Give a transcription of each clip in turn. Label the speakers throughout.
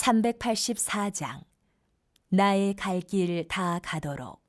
Speaker 1: 384장 나의 갈 길 다 가도록.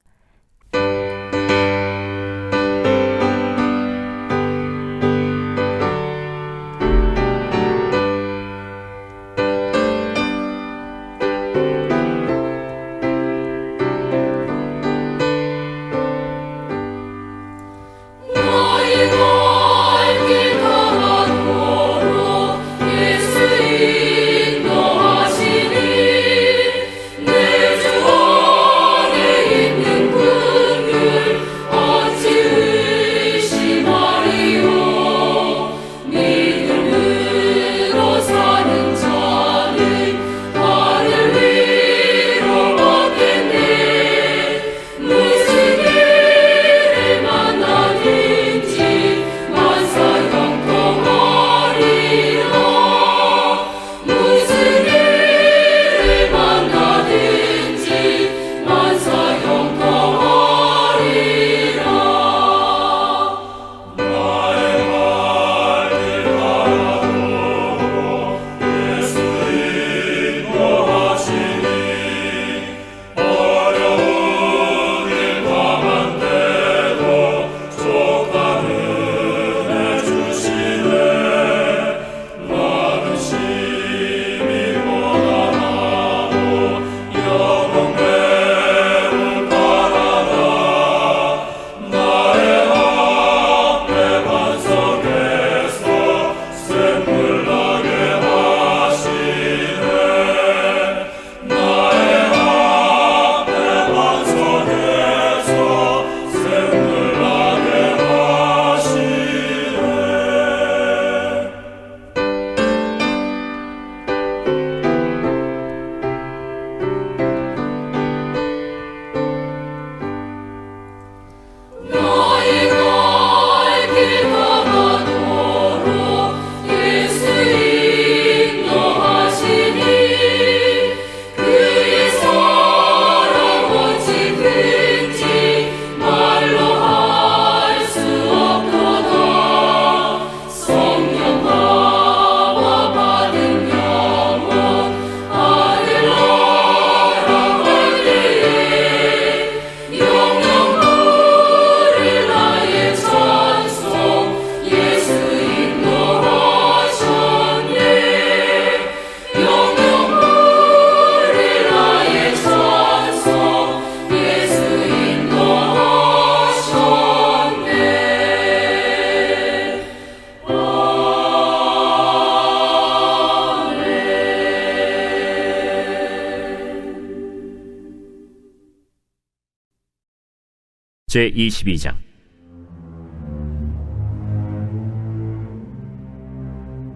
Speaker 2: 제22장.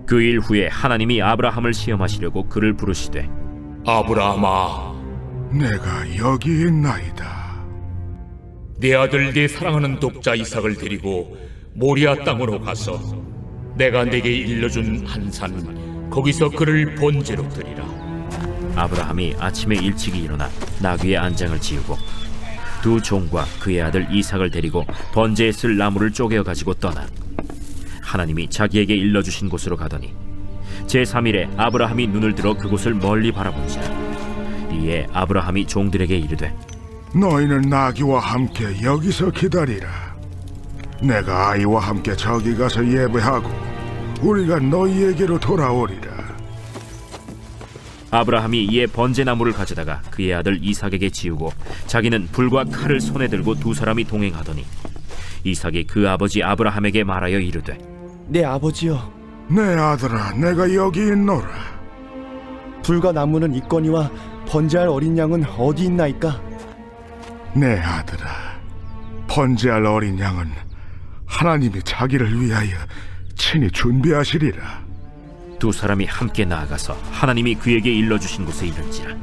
Speaker 2: 그 일 후에 하나님이 아브라함을 시험하시려고 그를 부르시되,
Speaker 3: 아브라함아,
Speaker 4: 내가 여기 있나이다.
Speaker 3: 네 아들 네 사랑하는 독자 이삭을 데리고 모리아 땅으로 가서 내가 네게 일러준 한 산 거기서 그를 번제로 드리라.
Speaker 2: 아브라함이 아침에 일찍이 일어나 나귀의 안장을 지우고 두 종과 그의 아들 이삭을 데리고 번제에 쓸 나무를 쪼개어 가지고 떠나 하나님이 자기에게 일러주신 곳으로 가더니 제3일에 아브라함이 눈을 들어 그곳을 멀리 바라본지라. 이에 아브라함이 종들에게 이르되,
Speaker 4: 너희는 나귀와 함께 여기서 기다리라. 내가 아이와 함께 저기 가서 예배하고 우리가 너희에게로 돌아오리라.
Speaker 2: 아브라함이 이에 번제나무를 가져다가 그의 아들 이삭에게 지우고 자기는 불과 칼을 손에 들고 두 사람이 동행하더니 이삭이 그 아버지 아브라함에게 말하여 이르되,
Speaker 5: 내 아버지여,
Speaker 4: 내 아들아, 내가 여기 있노라.
Speaker 5: 불과 나무는 있거니와 번제할 어린 양은 어디 있나이까?
Speaker 4: 내 아들아, 번제할 어린 양은 하나님이 자기를 위하여 친히 준비하시리라.
Speaker 2: 두 사람이 함께 나아가서 하나님이 그에게 일러주신 곳에 이른지라.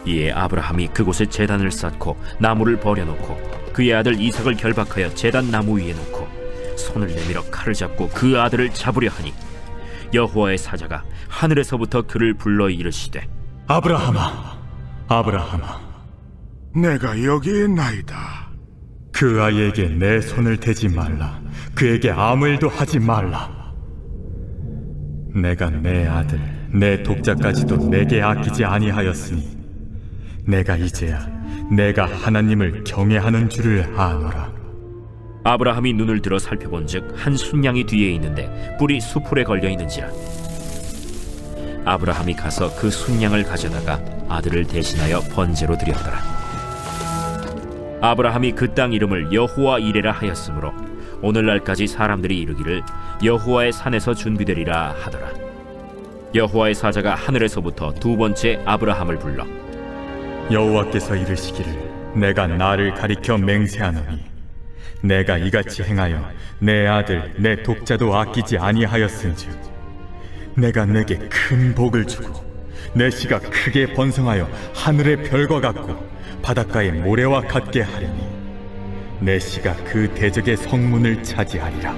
Speaker 2: 이에 아브라함이 그곳에 제단을 쌓고 나무를 버려놓고 그의 아들 이삭을 결박하여 제단 나무 위에 놓고 손을 내밀어 칼을 잡고 그 아들을 잡으려 하니 여호와의 사자가 하늘에서부터 그를 불러 이르시되,
Speaker 6: 아브라함아, 아브라함아,
Speaker 4: 내가 여기 있나이다.
Speaker 6: 그 아이에게 내 손을 대지 말라. 그에게 아무 일도 하지 말라. 내가 내 아들 내 독자까지도 내게 아끼지 아니하였으니 내가 이제야 내가 하나님을 경외하는 줄을 아노라.
Speaker 2: 아브라함이 눈을 들어 살펴본즉 한 순양이 뒤에 있는데 뿔이 수풀에 걸려 있는지라. 아브라함이 가서 그 순양을 가져다가 아들을 대신하여 번제로 드렸더라. 아브라함이 그 땅 이름을 여호와 이레라 하였으므로 오늘날까지 사람들이 이르기를 여호와의 산에서 준비되리라 하더라. 여호와의 사자가 하늘에서부터 두 번째 아브라함을 불러
Speaker 6: 여호와께서 이르시기를 내가 나를 가리켜 맹세하노니 내가 이같이 행하여 내 아들 내 독자도 아끼지 아니하였은즉 내가 내게 큰 복을 주고 내 씨가 크게 번성하여 하늘의 별과 같고 바닷가의 모래와 같게 하리니 내 씨가 그 대적의 성문을 차지하리라.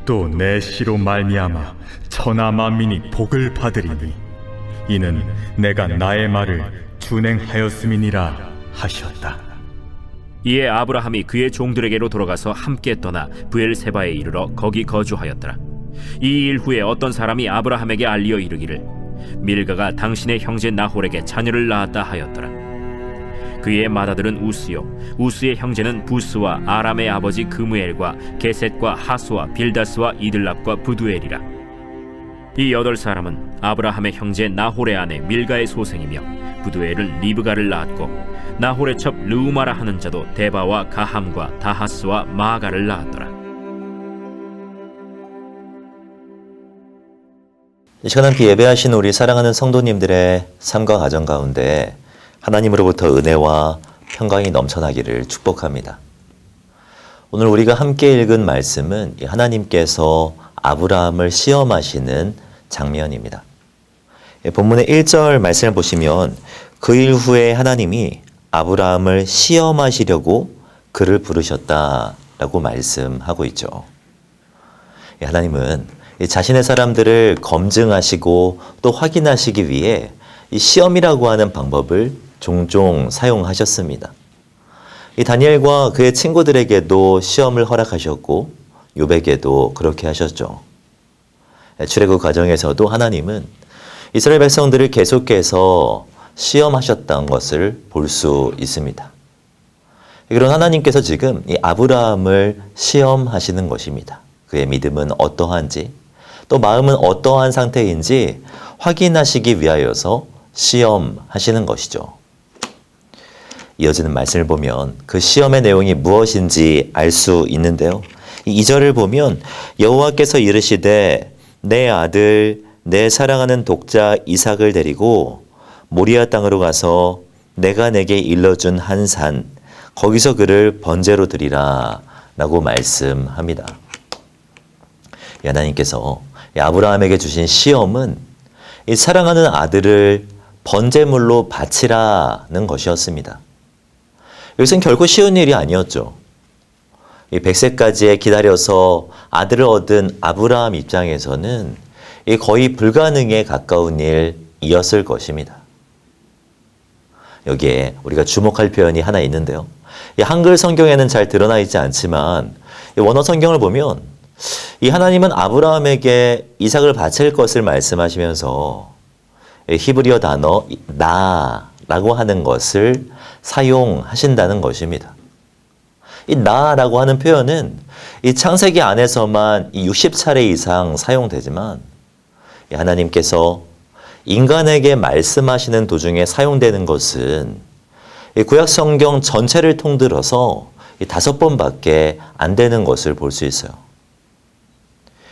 Speaker 6: 또 내 씨로 말미암아 천하 만민이 복을 받으리니 이는 내가 나의 말을 준행하였음이니라 하셨다.
Speaker 2: 이에 아브라함이 그의 종들에게로 돌아가서 함께 떠나 브엘세바에 이르러 거기 거주하였더라. 이 일 후에 어떤 사람이 아브라함에게 알리어 이르기를 밀가가 당신의 형제 나홀에게 자녀를 낳았다 하였더라. 그의 맏아들은 우스요 우스의 형제는 부스와 아람의 아버지 그무엘과 게셋과 하수와 빌다스와 이들랍과 부두엘이라. 이 8사람은 아브라함의 형제 나홀의 아내 밀가의 소생이며 부두엘은 리브가를 낳았고 나홀의 첩 르우마라 하는 자도 데바와 가함과 다하스와 마아가를 낳았더라.
Speaker 7: 이 시간 함께 예배하신 우리 사랑하는 성도님들의 삶과 가정 가운데 하나님으로부터 은혜와 평강이 넘쳐나기를 축복합니다. 오늘 우리가 함께 읽은 말씀은 하나님께서 아브라함을 시험하시는 장면입니다. 본문의 1절 말씀을 보시면 그 일 후에 하나님이 아브라함을 시험하시려고 그를 부르셨다라고 말씀하고 있죠. 하나님은 자신의 사람들을 검증하시고 또 확인하시기 위해 이 시험이라고 하는 방법을 종종 사용하셨습니다. 이 다니엘과 그의 친구들에게도 시험을 허락하셨고 욥에게도 그렇게 하셨죠. 출애굽 과정에서도 하나님은 이스라엘 백성들을 계속해서 시험하셨던 것을 볼 수 있습니다. 그런 하나님께서 지금 이 아브라함을 시험하시는 것입니다. 그의 믿음은 어떠한지 또 마음은 어떠한 상태인지 확인하시기 위하여서 시험하시는 것이죠. 이어지는 말씀을 보면 그 시험의 내용이 무엇인지 알 수 있는데요. 이 2절을 보면 여호와께서 이르시되 내 아들 내 사랑하는 독자 이삭을 데리고 모리아 땅으로 가서 내가 내게 일러준 한 산 거기서 그를 번제로 드리라 라고 말씀합니다. 하나님께서 아브라함에게 주신 시험은 이 사랑하는 아들을 번제물로 바치라는 것이었습니다. 이것은 결코 쉬운 일이 아니었죠. 이 100세까지 기다려서 아들을 얻은 아브라함 입장에서는 거의 불가능에 가까운 일이었을 것입니다. 여기에 우리가 주목할 표현이 하나 있는데요. 이 한글 성경에는 잘 드러나 있지 않지만 원어 성경을 보면 이 하나님은 아브라함에게 이삭을 바칠 것을 말씀하시면서 히브리어 단어 나라고 하는 것을 사용하신다는 것입니다. 이 나라고 하는 표현은 이 창세기 안에서만 60차례 이상 사용되지만 하나님께서 인간에게 말씀하시는 도중에 사용되는 것은 구약 성경 전체를 통틀어서 5번밖에 안 되는 것을 볼 수 있어요.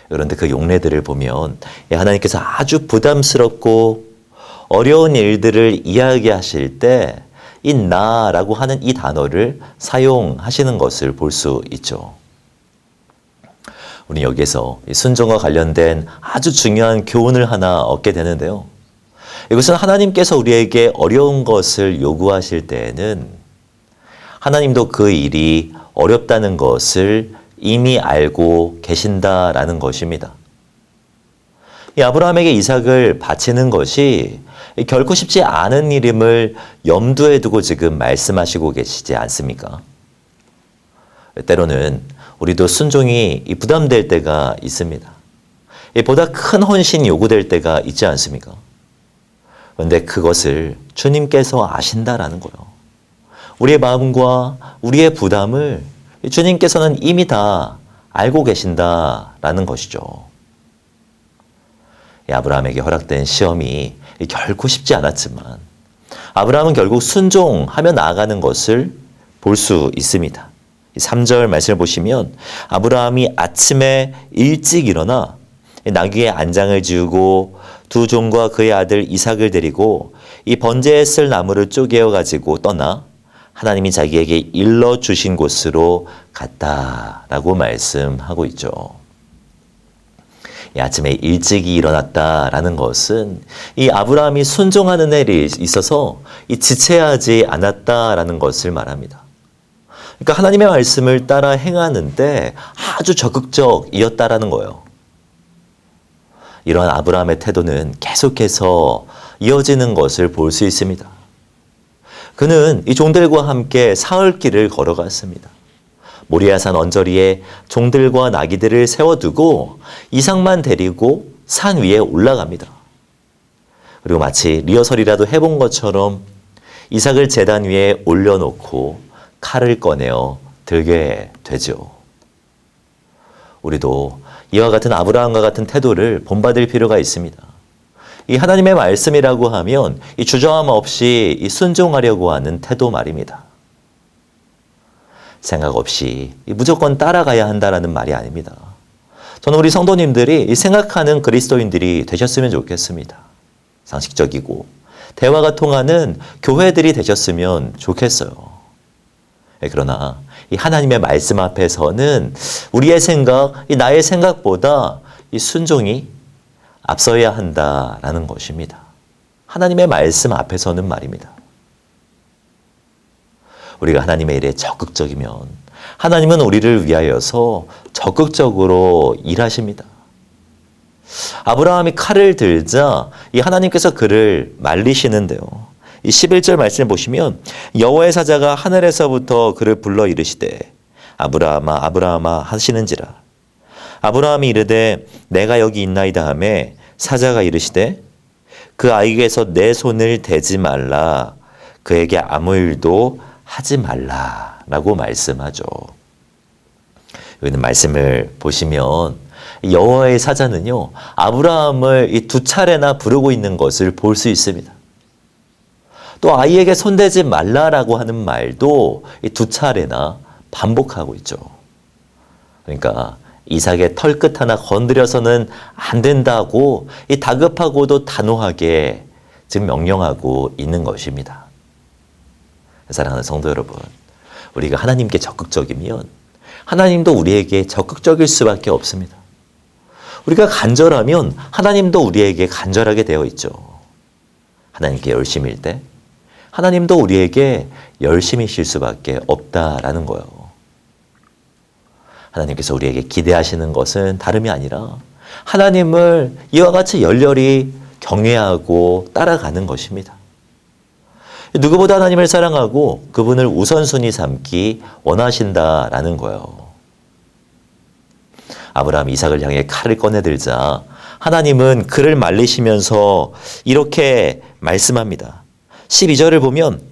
Speaker 7: 그런데 그 용례들을 보면 하나님께서 아주 부담스럽고 어려운 일들을 이야기하실 때 이 나라고 하는 이 단어를 사용하시는 것을 볼 수 있죠. 우리 여기에서 순종과 관련된 아주 중요한 교훈을 하나 얻게 되는데요. 이것은 하나님께서 우리에게 어려운 것을 요구하실 때에는 하나님도 그 일이 어렵다는 것을 이미 알고 계신다라는 것입니다. 이 아브라함에게 이삭을 바치는 것이 결코 쉽지 않은 일임을 염두에 두고 지금 말씀하시고 계시지 않습니까? 때로는 우리도 순종이 부담될 때가 있습니다. 보다 큰 헌신이 요구될 때가 있지 않습니까? 그런데 그것을 주님께서 아신다라는 거예요. 우리의 마음과 우리의 부담을 주님께서는 이미 다 알고 계신다라는 것이죠. 아브라함에게 허락된 시험이 결코 쉽지 않았지만 아브라함은 결국 순종하며 나아가는 것을 볼 수 있습니다. 3절 말씀을 보시면 아브라함이 아침에 일찍 일어나 나귀의 안장을 지우고 두 종과 그의 아들 이삭을 데리고 이 번제에 쓸 나무를 쪼개어 가지고 떠나 하나님이 자기에게 일러주신 곳으로 갔다라고 말씀하고 있죠. 이 아침에 일찍이 일어났다라는 것은 이 아브라함이 순종하는 일에 있어서 이 지체하지 않았다라는 것을 말합니다. 그러니까 하나님의 말씀을 따라 행하는데 아주 적극적이었다라는 거예요. 이러한 아브라함의 태도는 계속해서 이어지는 것을 볼 수 있습니다. 그는 이 종들과 함께 사흘길을 걸어갔습니다. 모리아산 언저리에 종들과 나귀들을 세워두고 이삭만 데리고 산 위에 올라갑니다. 그리고 마치 리허설이라도 해본 것처럼 이삭을 제단 위에 올려놓고 칼을 꺼내어 들게 되죠. 우리도 이와 같은 아브라함과 같은 태도를 본받을 필요가 있습니다. 이 하나님의 말씀이라고 하면 이 주저함 없이 이 순종하려고 하는 태도 말입니다. 생각 없이 무조건 따라가야 한다라는 말이 아닙니다. 저는 우리 성도님들이 생각하는 그리스도인들이 되셨으면 좋겠습니다. 상식적이고 대화가 통하는 교회들이 되셨으면 좋겠어요. 그러나 이 하나님의 말씀 앞에서는 우리의 생각, 이 나의 생각보다 이 순종이 앞서야 한다라는 것입니다. 하나님의 말씀 앞에서는 말입니다. 우리가 하나님의 일에 적극적이면 하나님은 우리를 위하여서 적극적으로 일하십니다. 아브라함이 칼을 들자 이 하나님께서 그를 말리시는데요. 이 11절 말씀을 보시면 여호와의 사자가 하늘에서부터 그를 불러 이르시되 아브라함아 아브라함아 하시는지라. 아브라함이 이르되 내가 여기 있나이다 하매 사자가 이르시되 그 아이에게서 내 손을 대지 말라 그에게 아무 일도 하지 말라라고 말씀하죠. 여기는 말씀을 보시면 여호와의 사자는요 아브라함을 이 두 차례나 부르고 있는 것을 볼 수 있습니다. 또 아이에게 손대지 말라라고 하는 말도 이 두 차례나 반복하고 있죠. 그러니까 이삭의 털끝 하나 건드려서는 안 된다고 이 다급하고도 단호하게 지금 명령하고 있는 것입니다. 사랑하는 성도 여러분, 우리가 하나님께 적극적이면 하나님도 우리에게 적극적일 수밖에 없습니다. 우리가 간절하면 하나님도 우리에게 간절하게 되어 있죠. 하나님께 열심일 때 하나님도 우리에게 열심히실 수밖에 없다라는 거예요. 하나님께서 우리에게 기대하시는 것은 다름이 아니라 하나님을 이와 같이 열렬히 경외하고 따라가는 것입니다. 누구보다 하나님을 사랑하고 그분을 우선순위 삼기 원하신다라는 거예요. 아브라함이 이삭을 향해 칼을 꺼내들자 하나님은 그를 말리시면서 이렇게 말씀합니다. 12절을 보면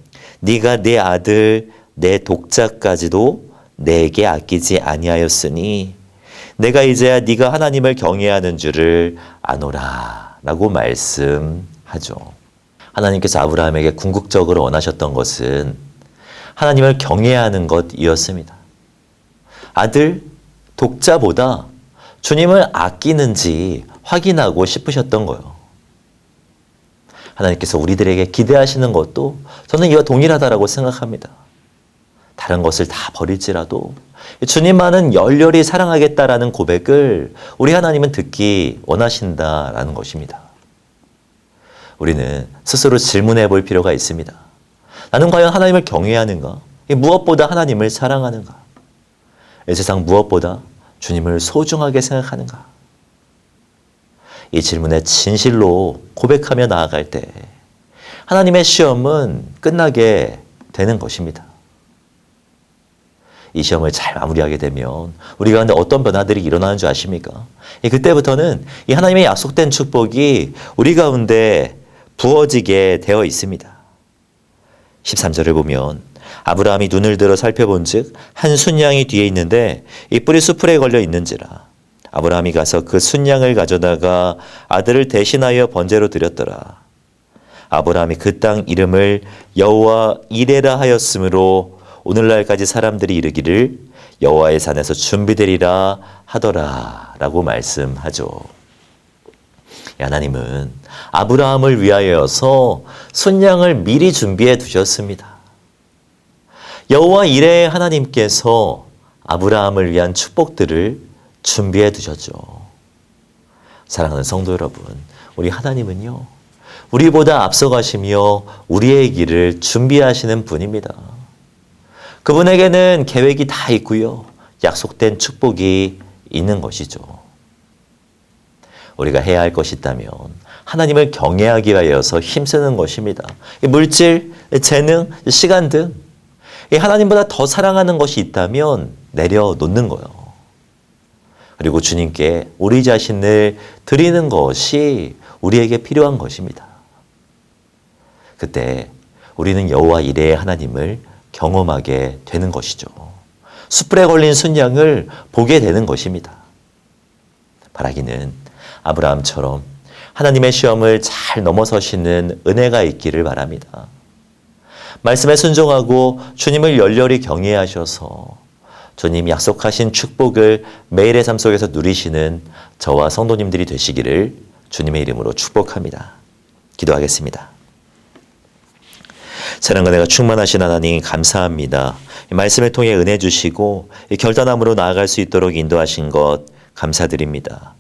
Speaker 7: 네가 내 아들 내 독자까지도 내게 아끼지 아니하였으니 내가 이제야 네가 하나님을 경외하는 줄을 아노라 라고 말씀하죠. 하나님께서 아브라함에게 궁극적으로 원하셨던 것은 하나님을 경외하는 것이었습니다. 아들 독자보다 주님을 아끼는지 확인하고 싶으셨던 거예요. 하나님께서 우리들에게 기대하시는 것도 저는 이와 동일하다라고 생각합니다. 다른 것을 다 버릴지라도 주님만은 열렬히 사랑하겠다라는 고백을 우리 하나님은 듣기 원하신다라는 것입니다. 우리는 스스로 질문해 볼 필요가 있습니다. 나는 과연 하나님을 경외하는가? 무엇보다 하나님을 사랑하는가? 이 세상 무엇보다 주님을 소중하게 생각하는가? 이 질문에 진실로 고백하며 나아갈 때 하나님의 시험은 끝나게 되는 것입니다. 이 시험을 잘 마무리하게 되면 우리 가운데 어떤 변화들이 일어나는 줄 아십니까? 그때부터는 이 하나님의 약속된 축복이 우리 가운데 부어지게 되어 있습니다. 13절을 보면 아브라함이 눈을 들어 살펴본즉 한 순양이 뒤에 있는데 이 뿔이 수풀에 걸려 있는지라. 아브라함이 가서 그 순양을 가져다가 아들을 대신하여 번제로 드렸더라. 아브라함이 그 땅 이름을 여호와 이레라 하였으므로 오늘날까지 사람들이 이르기를 여호와의 산에서 준비되리라 하더라 라고 말씀하죠. 하나님은 아브라함을 위하여서 순양을 미리 준비해 두셨습니다. 여호와 이레의 하나님께서 아브라함을 위한 축복들을 준비해 두셨죠. 사랑하는 성도 여러분, 우리 하나님은요, 우리보다 앞서가시며 우리의 길을 준비하시는 분입니다. 그분에게는 계획이 다 있고요, 약속된 축복이 있는 것이죠. 우리가 해야 할 것이 있다면 하나님을 경외하기 위하여서 힘쓰는 것입니다. 물질, 재능, 시간 등 하나님보다 더 사랑하는 것이 있다면 내려놓는 거예요. 그리고 주님께 우리 자신을 드리는 것이 우리에게 필요한 것입니다. 그때 우리는 여호와 이레의 하나님을 경험하게 되는 것이죠. 숯불에 걸린 순양을 보게 되는 것입니다. 바라기는 아브라함처럼 하나님의 시험을 잘 넘어서시는 은혜가 있기를 바랍니다. 말씀에 순종하고 주님을 열렬히 경외하셔서 주님 약속하신 축복을 매일의 삶 속에서 누리시는 저와 성도님들이 되시기를 주님의 이름으로 축복합니다. 기도하겠습니다. 사랑과 은혜가 충만하신 하나님 감사합니다. 이 말씀을 통해 은혜 주시고 이 결단함으로 나아갈 수 있도록 인도하신 것 감사드립니다.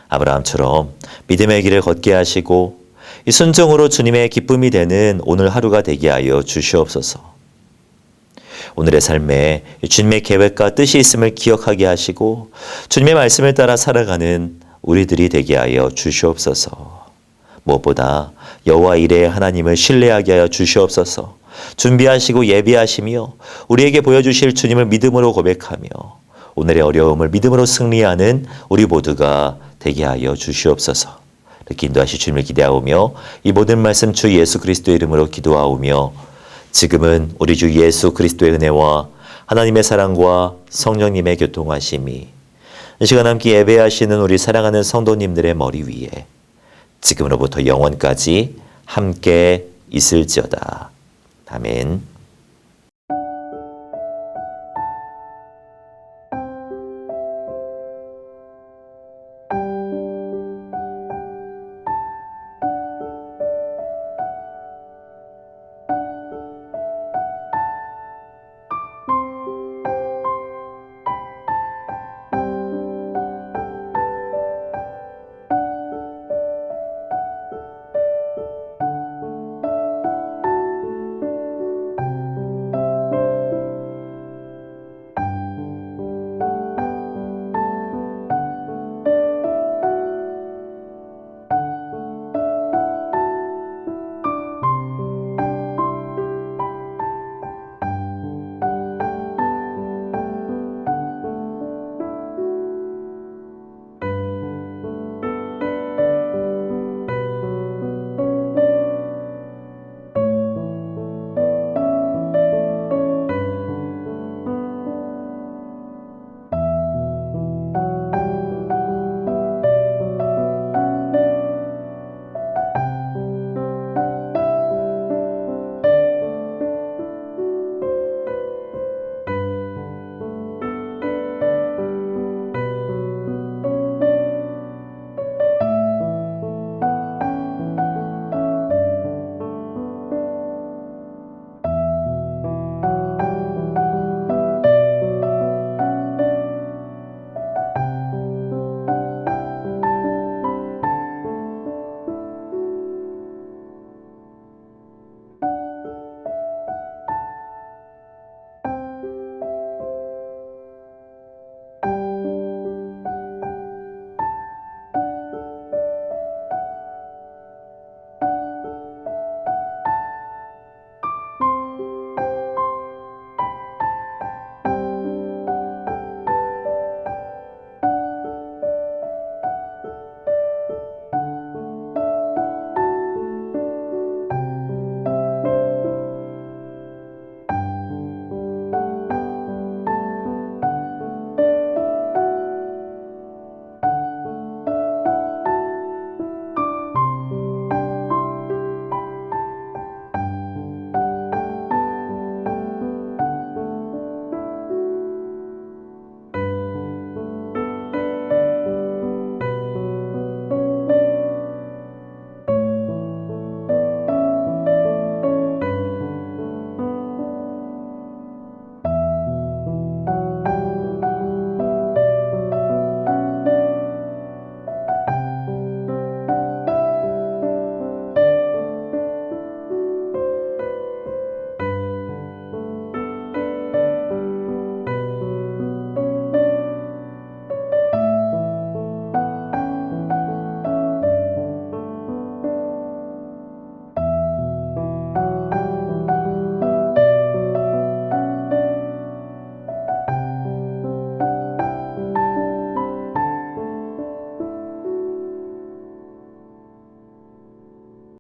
Speaker 7: 아브라함처럼 믿음의 길을 걷게 하시고 이 순종으로 주님의 기쁨이 되는 오늘 하루가 되게 하여 주시옵소서. 오늘의 삶에 주님의 계획과 뜻이 있음을 기억하게 하시고 주님의 말씀을 따라 살아가는 우리들이 되게 하여 주시옵소서. 무엇보다 여호와 이레의 하나님을 신뢰하게 하여 주시옵소서. 준비하시고 예비하시며 우리에게 보여주실 주님을 믿음으로 고백하며 오늘의 어려움을 믿음으로 승리하는 우리 모두가 되게 하여 주시옵소서. 이렇게 인도하실 주님을 기대하오며 이 모든 말씀 주 예수 그리스도의 이름으로 기도하오며 지금은 우리 주 예수 그리스도의 은혜와 하나님의 사랑과 성령님의 교통하심이 이 시간 함께 예배하시는 우리 사랑하는 성도님들의 머리 위에 지금으로부터 영원까지 함께 있을지어다. 아멘.